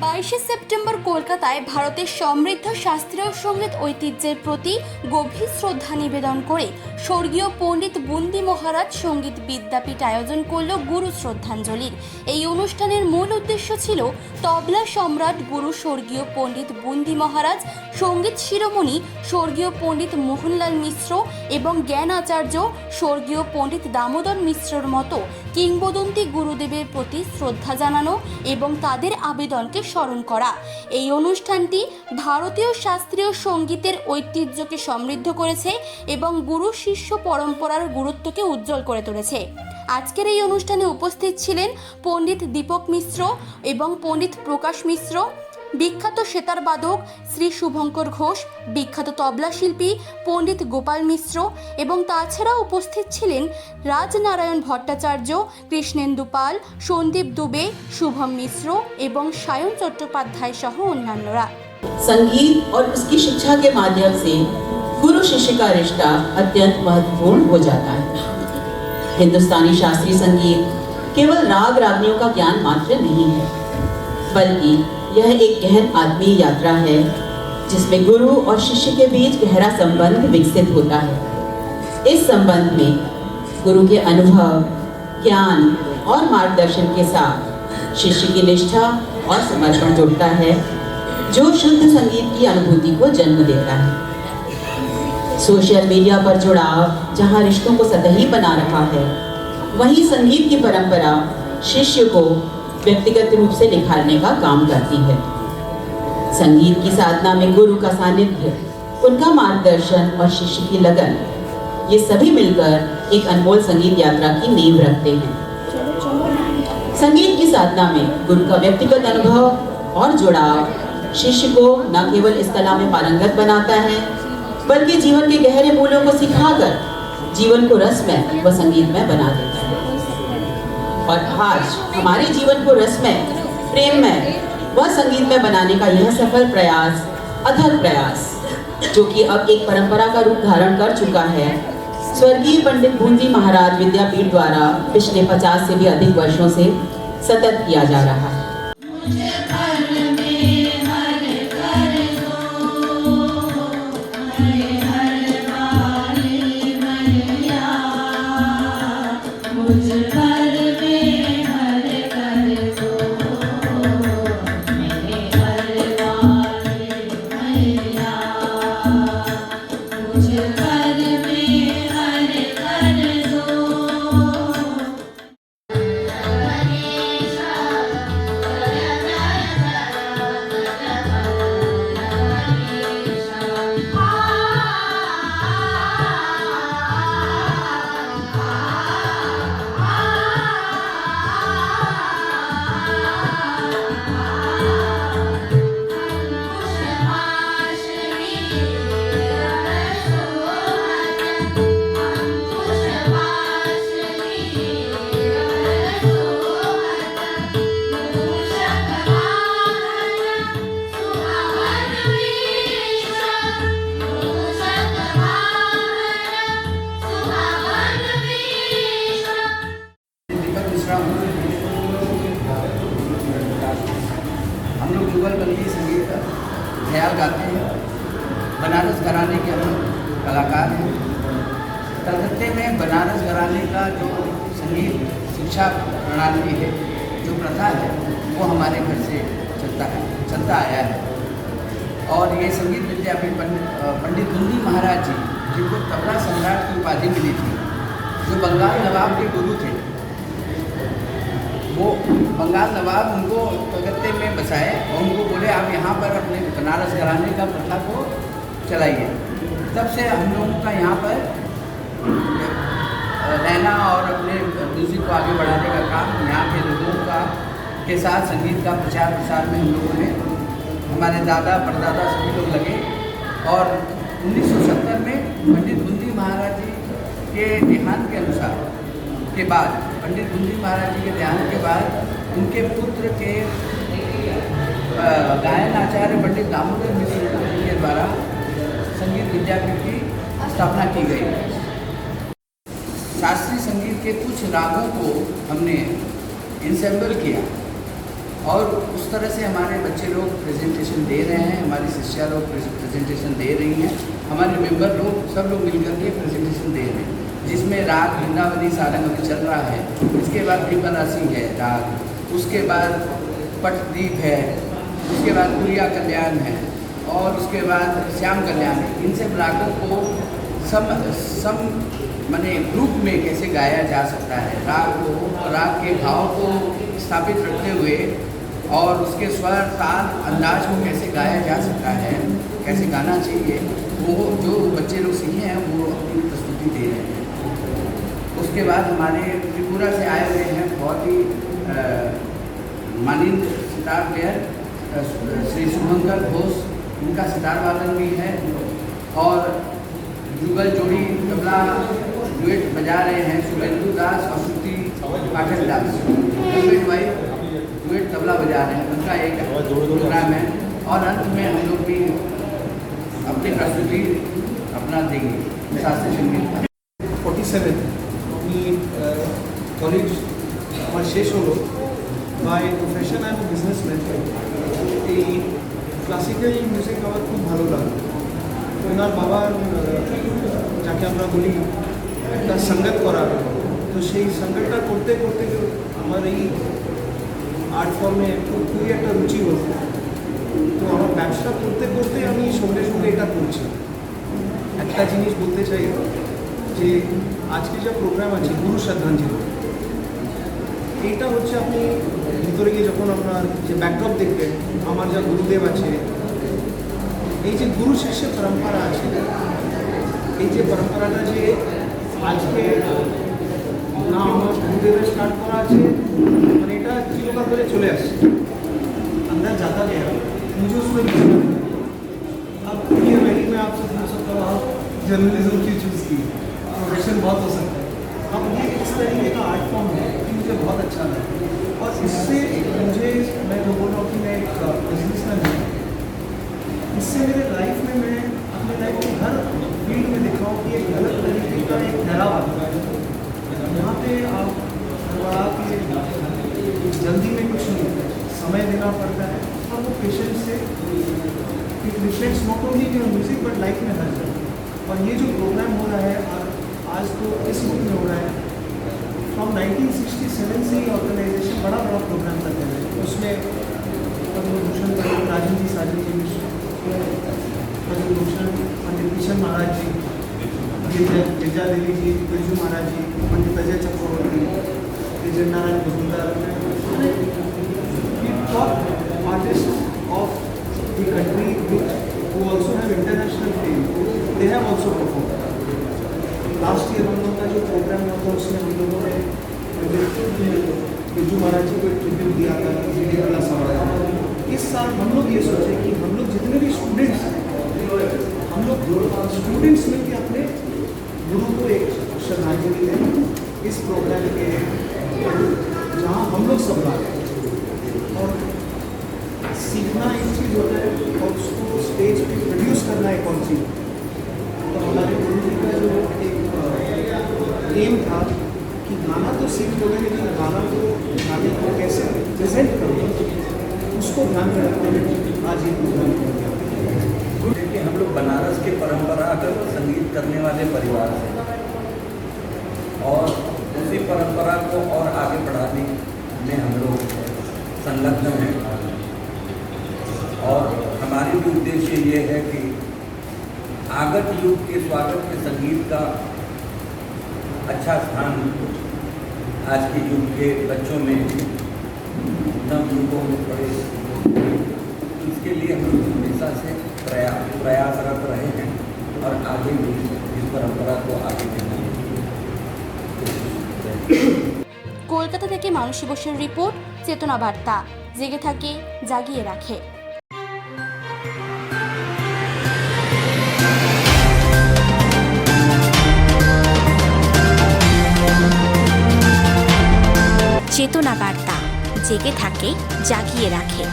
22শে September কলকাতায় ভারতের সমৃদ্ধ শাস্ত্রীয় সঙ্গীত ঐতিহ্যের প্রতি গভীর শ্রদ্ধা নিবেদন করে স্বর্গীয় পণ্ডিত বুন্দি মহারাজ সঙ্গীত বিদ্যাপীঠ আয়োজন করল গুরু শ্রদ্ধাঞ্জলির। এই অনুষ্ঠানের মূল উদ্দেশ্য ছিল তবলা সম্রাট গুরু স্বর্গীয় পণ্ডিত বুন্দি মহারাজ, সঙ্গীত শিরোমণি স্বর্গীয় পণ্ডিত মোহনলাল মিশ্র এবং জ্ঞান আচার্য স্বর্গীয় পণ্ডিত দামোদর মিশ্রর মতো কিংবদন্তি গুরুদেবের প্রতি শ্রদ্ধা জানানো এবং তাদের আবেদনকে স্মরণ করা। এই অনুষ্ঠানটি ভারতীয় শাস্ত্রীয় সঙ্গীতের ঐতিহ্যকে সমৃদ্ধ করেছে এবং গুরু শিষ্য পরম্পরার গুরুত্বকে উজ্জ্বল করে তুলেছে। আজকের এই অনুষ্ঠানে উপস্থিত ছিলেন পণ্ডিত দীপক মিশ্র এবং পণ্ডিত প্রকাশ মিশ্র, বিখ্যাত সেতার বাদক শ্রী শুভঙ্কর ঘোষ, বিখ্যাত তবলা শিল্পী পণ্ডিত গোপাল মিশ্র এবং তাছাড়া উপস্থিত ছিলেন রাজনারায়ণ ভট্টাচার্য, কৃষ্ণেন্দু পাল, সন্দীপ দুবে, শুভম মিশ্র এবং সায়ন চট্টোপাধ্যায় সহ অন্যান্যরা। संगीत और उसकी शिक्षा के माध्यम से गुरु शिष्य का रिश्ता अत्यंत महत्वपूर्ण हो जाता है। हिंदुस्तानी शास्त्रीय संगीत केवल राग रागनियों का ज्ञान मात्र नहीं है, बल्कि यह एक गहन आत्मीय यात्रा है जिसमें गुरु और शिष्य के बीच गहरा संबंध विकसित होता है। इस संबंध में गुरु के अनुभव, ज्ञान और मार्गदर्शन के साथ शिष्य की निष्ठा और समर्पण जुड़ता है, जो शुद्ध संगीत की अनुभूति को जन्म देता है। सोशल मीडिया पर जुड़ाव जहां रिश्तों को सतही बना रखा है, वहीं संगीत की परंपरा शिष्य को व्यक्तिगत रूप से निखारने का काम करती है। संगीत की साधना में गुरु का सानिध्य, उनका मार्गदर्शन और शिष्य की लगन, ये सभी मिलकर एक अनमोल संगीत यात्रा की नींव रखते हैं। संगीत की साधना में गुरु का व्यक्तिगत अनुभव और जुड़ाव शिष्य को न केवल इस कला में पारंगत बनाता है, बल्कि जीवन के गहरे मूल्यों को सिखाकर जीवन को रसमय व संगीतमय बना देता है। और आज हमारे जीवन को रसमय, प्रेममय व संगीतमय बनाने का यह सफल प्रयास, अथक प्रयास, जो कि अब एक परंपरा का रूप धारण कर चुका है, स्वर्गीय पंडित बूंदी महाराज विद्यापीठ द्वारा पिछले 50 से भी अधिक वर्षों से सतत किया जा रहा है। हम लोग जुगलबंदी संगीत ख्याल गाते हैं। बनारस घराने के हम कलाकार हैं। कलकत्ते में बनारस घराने का जो संगीत शिक्षा प्रणाली है, जो प्रथा है, वो हमारे घर से चलता आया है। और ये संगीत विद्यापीठ पंडित बुंदी महाराज जी, जिनको तबला सम्राट की उपाधि मिली थी, जो बंगाल नवाब के गुरु थे, वो बंगाल नवाब उनको कलकत्ते में बसाए और उनको बोले आप यहाँ पर अपने बनारस घराने का प्रथा को चलाइए। तब से हम लोगों का यहाँ पर रहना और अपने म्यूज़िक को आगे बढ़ाने का काम यहाँ के लोगों का के साथ संगीत का प्रचार प्रसार में हम लोगों ने, हमारे दादा परदादा सभी लोग लगे। और 1970 में पंडित बुंदी महाराज जी के देहांत के अनुसार के बाद, पंडित बुंदी महाराज जी के देहांत के बाद उनके पुत्र के गायन आचार्य पंडित दामोदर मिश्र जी के द्वारा संगीत विद्यापीठ की स्थापना की गई। शास्त्रीय संगीत के कुछ रागों को हमने इंसेम्बल किया और उस तरह से हमारे बच्चे लोग प्रेजेंटेशन दे रहे हैं, हमारी शिष्या लोग प्रेजेंटेशन दे रही हैं, हमारे मेंबर लोग सब लोग मिलकर के प्रेजेंटेशन दे रहे हैं, जिसमें राग वृंदावनी सारंग अभी चल रहा है। इसके बाद विपलासी है राग, उसके बाद पटदीप है, उसके बाद गुड़िया कल्याण है, और उसके बाद श्याम कल्याण है। इन सब रागों को सम माने ग्रुप में कैसे गाया जा सकता है, राग के भाव को स्थापित रखते हुए और उसके स्वर ताल अंदाज को कैसे गाया जा सकता है, कैसे गाना चाहिए, वो जो बच्चे लोग सीखे हैं वो अपनी प्रस्तुति दे रहे हैं। उसके बाद हमारे त्रिपुरा से आए हुए हैं बहुत ही मानिंद सितार प्लेयर श्री शुभंकर घोष, उनका सितार वादन भी है, और जुगल जोड़ी तबला डुएट बजा रहे हैं शुभेंदु दास और श्रुति पाठक दास, हस्बैंड वाइफ डुएट तबला बजा रहे हैं, उनका एक प्रोग्राम है। और अंत में हम लोग भी अपनी प्रस्तुति अपना देंगे शास्त्रीय संगीत। 47 কলেজ আমার শেষ হলো। By profession I am businessman. এই ক্লাসিক্যাল মিউজিক আমার খুব ভালো লাগে। তো এনার বাবার যাকে আমরা বলি একটা সঙ্গত করা, তো সেই সঙ্গতটা করতে করতে আমার এই আর্ট ফর্মে খুবই একটা রুচি হলো। তো আমার ব্যবসা করতে করতে আমি সঙ্গে সঙ্গে এটা করছি। একটা জিনিস বলতে চাই যে আজকে যে প্রোগ্রাম আছে গুরু শ্রদ্ধাঞ্জলি, এইটা হচ্ছে আপনি ভিতরে গিয়ে যখন আপনার যে ব্যাকড্রপ দেখবেন, আমার যা গুরুদেব আছে, এই যে গুরু শিষ্য পরম্পরা আছে, এই যে পরম্পরাটা যে আজকে না আমার গুরুদেবের স্টার্ট করা আছে, মানে এটা চিরকাল ধরে চলে আসছে। अंदर जाता गया, मुझे उसमें अब ये वही मैं आपसे पूछ सकता हूँ, आप जर्नलिज्म क्यों चूज़ की? प्रोफेशन बहुत हो सकता है। अब ये इस तरीके का आर्ट फॉर्म है कि मुझे बहुत अच्छा लगा, और इससे मुझे, मैं जो बोल रहा हूँ कि मैं एक बिजनेसमैन हूँ, इससे मेरे लाइफ में मैं अपने लाइफ के हर फील्ड में देखा हूँ कि एक अलग तरीके का एक ठहराव आता है। यहाँ पे आप के जल्दी में कुछ नहीं होता है, समय देना पड़ता है, और वो पेशेंस से it reflects not only in music but life में हर जगह। और ये जो प्रोग्राम हो रहा है आज तो इस मुल्क में हो रहा है, फ्रॉम 1967 से ही ऑर्गेनाइजेशन बड़ा प्रोग्राम करते हैं। उसमें Padma Bhushan Rajan ji, Sajan ji Mishra, Padma Bhushan Pandit Kishan Maharaj ji, Girija Devi ji, Birju Maharaj ji, Pandit Ajay Chakraborty, Vijay Narayan Majumdar, top artists of the country who also have international fame, they have also performed. Last year हम लोगों का जो प्रोग्राम हुआ था उसमें हम लोगों ने बिरजू महाराज जी को एक ट्रिब्यूट दिया था, जीडी वाला सवाल। इस साल हम लोग ये सोचे कि हम लोग जितने भी स्टूडेंट्स हैं, हम लोग स्टूडेंट्स मिलकर अपने गुरु को एक श्रद्धांजलि दें इस प्रोग्राम के, जहाँ हम लोग सब लाए। और सीखना एक चीज़ होता है और उसको स्टेज पे प्रोड्यूस करना एक और चीज़। तो हमारे गुरु जी का जो एक एम था कि गाना तो सीख लोगे, लेकिन गाने को कैसे प्रेजेंट करोगे उसको ध्यान में रखते हुए आज ये प्रोग्राम किया गया। देखिए, हम लोग बनारस के परंपरागत संगीत करने वाले परिवार से, और उसी परंपरा को और आगे बढ़ाने में हम लोग संलग्न हैं। और हमारी भी उद्देश्य ये है कि आगत युग के स्वागत के संगीत का अच्छा स्थान आज के युग के बच्चों में, नवयुवकों में पड़े। इसके लिए हम लोग हमेशा से प्रयासरत रहे हैं और आगे भी इस परंपरा को आगे बढ़ाने की কলকাতা থেকে মানসী বসুর রিপোর্ট, চেতনা বার্তা। জেগে থাকে, জাগিয়ে রাখে। চেতনা বার্তা, জেগে থাকে, জাগিয়ে রাখে।